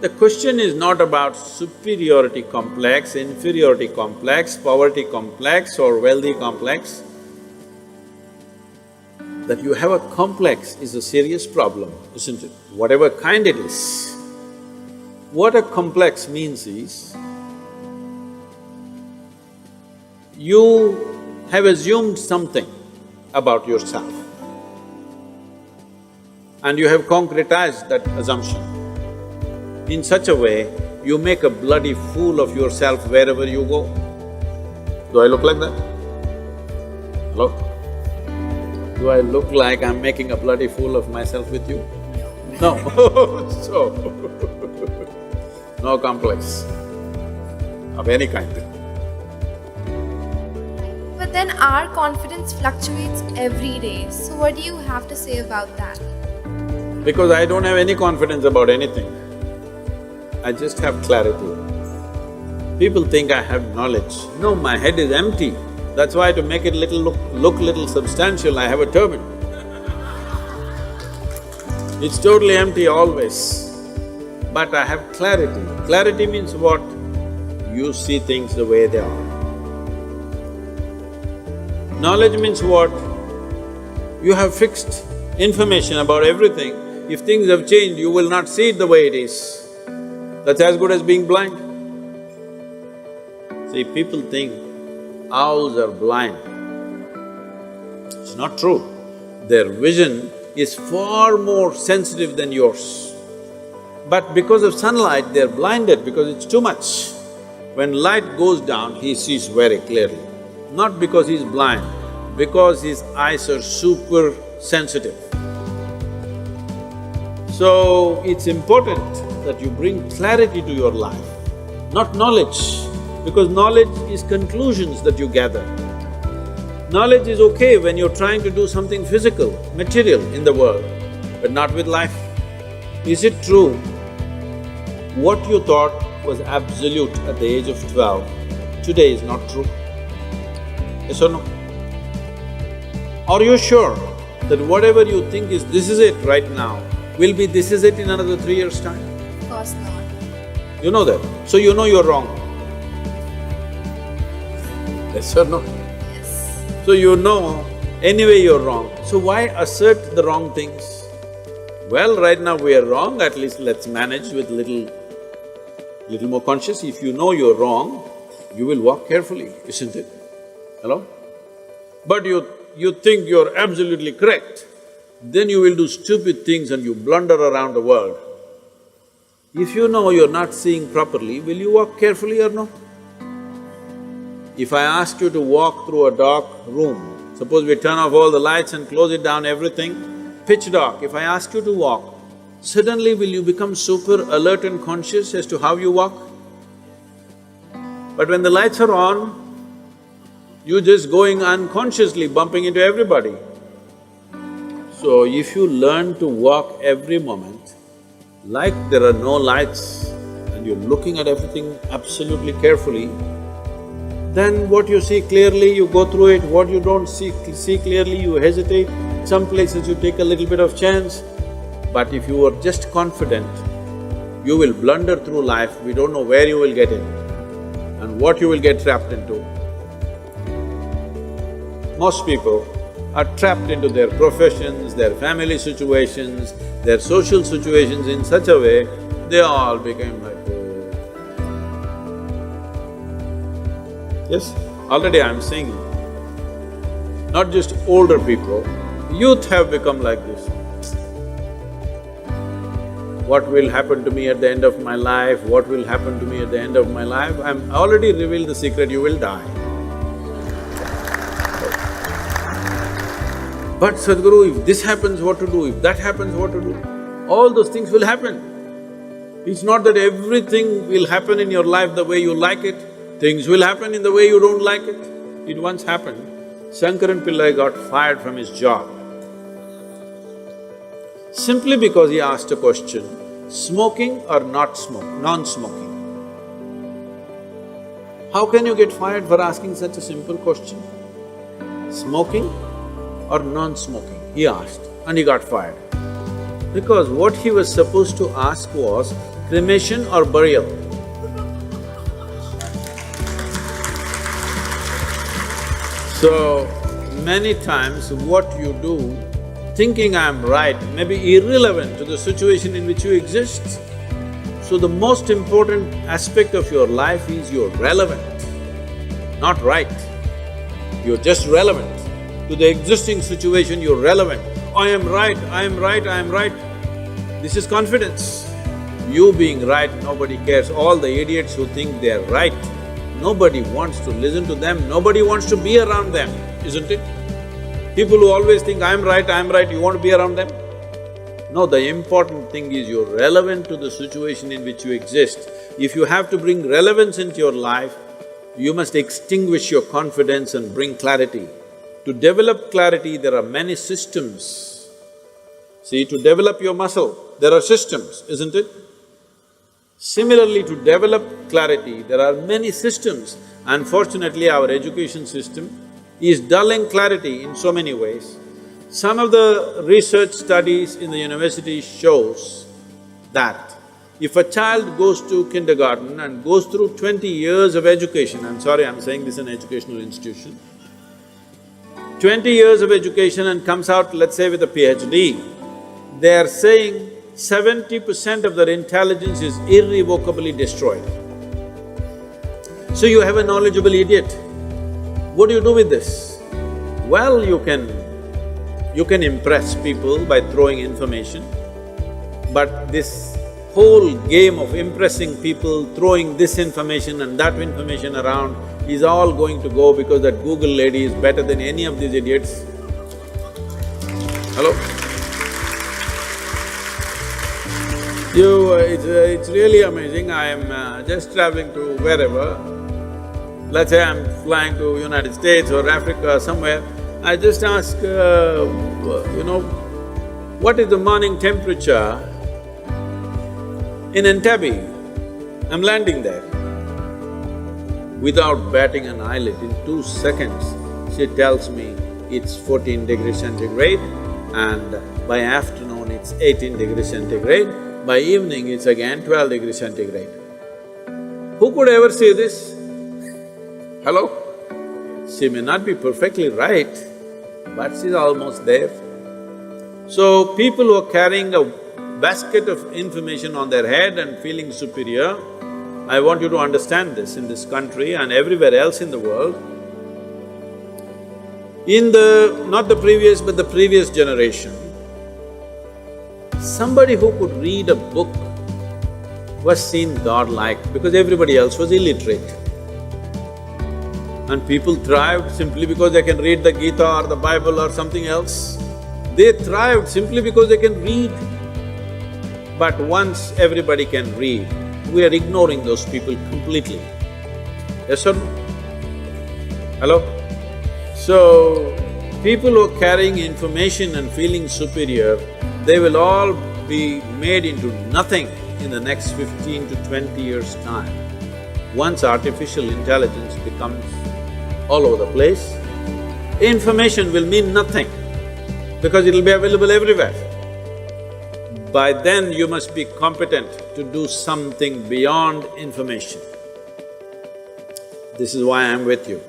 The question is not about superiority complex, inferiority complex, poverty complex or wealthy complex. That you have a complex is a serious problem, isn't it? Whatever kind it is. What a complex means is, you have assumed something about yourself and you have concretized that assumption. In such a way, you make a bloody fool of yourself wherever you go. Do I look like that? Hello? Do I look like I'm making a bloody fool of myself with you? No. So, no complex of any kind. But then our confidence fluctuates every day. So what do you have to say about that? Because I don't have any confidence about anything. I just have clarity. People think I have knowledge. No, my head is empty. That's why to make it look little substantial, I have a turban. It's totally empty always. But I have clarity. Clarity means what? You see things the way they are. Knowledge means what? You have fixed information about everything. If things have changed, you will not see it the way it is. That's as good as being blind. See, people think owls are blind. It's not true. Their vision is far more sensitive than yours. But because of sunlight, they're blinded because it's too much. When light goes down, he sees very clearly. Not because he's blind, because his eyes are super sensitive. So, it's important that you bring clarity to your life, not knowledge, because knowledge is conclusions that you gather. Knowledge is okay when you're trying to do something physical, material in the world, but not with life. Is it true what you thought was absolute at the age of 12, today is not true? Yes or no? Are you sure that whatever you think is this is it right now, will be this is it in another 3 years' time? Of course not. You know that, so you know you're wrong. Yes or no? Yes. So you know anyway you're wrong, so why assert the wrong things? Well, right now we are wrong, at least let's manage with little more conscious. If you know you're wrong, you will walk carefully, isn't it? Hello? But you think you're absolutely correct, then you will do stupid things and you blunder around the world. If you know you're not seeing properly, will you walk carefully or no? If I ask you to walk through a dark room, suppose we turn off all the lights and close it down, everything, pitch dark, if I ask you to walk, suddenly will you become super alert and conscious as to how you walk? But when the lights are on, you're just going unconsciously, bumping into everybody. So if you learn to walk every moment, like there are no lights and you're looking at everything absolutely carefully, then what you see clearly, you go through it, what you don't see clearly, you hesitate. Some places you take a little bit of chance. But if you are just confident, you will blunder through life, we don't know where you will get in and what you will get trapped into. Most people are trapped into their professions, their family situations, their social situations in such a way, they all became like, yes, already I'm saying, not just older people, youth have become like this. What will happen to me at the end of my life? What will happen to me at the end of my life? I'm already revealed the secret, you will die. But Sadhguru, if this happens, what to do? If that happens, what to do? All those things will happen. It's not that everything will happen in your life the way you like it. Things will happen in the way you don't like it. It once happened, Shankaran Pillai got fired from his job simply because he asked a question, smoking or non-smoking? How can you get fired for asking such a simple question? Smoking or non-smoking? He asked and he got fired. Because what he was supposed to ask was cremation or burial. So, many times what you do, thinking I'm right, may be irrelevant to the situation in which you exist. So the most important aspect of your life is you're relevant, not right. You're just relevant. To the existing situation, you're relevant. I am right, I am right, I am right. This is confidence. You being right, nobody cares. All the idiots who think they're right, nobody wants to listen to them, nobody wants to be around them, isn't it? People who always think, I'm right, you want to be around them? No, the important thing is you're relevant to the situation in which you exist. If you have to bring relevance into your life, you must extinguish your confidence and bring clarity. To develop clarity, there are many systems. See, to develop your muscle, there are systems, isn't it? Similarly, to develop clarity, there are many systems. Unfortunately, our education system is dulling clarity in so many ways. Some of the research studies in the university shows that if a child goes to kindergarten and goes through 20 years of education, I'm sorry, I'm saying this in an educational institution, 20 years of education and comes out, let's say, with a PhD, they are saying 70% of their intelligence is irrevocably destroyed. So you have a knowledgeable idiot. What do you do with this? Well, you can impress people by throwing information, but this whole game of impressing people, throwing this information and that information around is all going to go because that Google lady is better than any of these idiots. Hello? It's really amazing. I am just traveling to wherever. Let's say I'm flying to United States or Africa or somewhere, I just ask, what is the morning temperature in Entebbe? I'm landing there. Without batting an eyelid, in 2 seconds, she tells me it's 14 degrees centigrade and by afternoon it's 18 degrees centigrade, by evening it's again 12 degrees centigrade. Who could ever say this? Hello? She may not be perfectly right, but she's almost there. So, people who are carrying a basket of information on their head and feeling superior, I want you to understand this in this country and everywhere else in the world. In not the previous but the previous generation, somebody who could read a book was seen godlike because everybody else was illiterate. And people thrived simply because they can read the Gita or the Bible or something else. They thrived simply because they can read. But once everybody can read, we are ignoring those people completely. Yes or no? Hello? So, people who are carrying information and feeling superior, they will all be made into nothing in the next 15 to 20 years' time. Once artificial intelligence becomes all over the place, information will mean nothing because it'll be available everywhere. By then, you must be competent to do something beyond information. This is why I'm with you.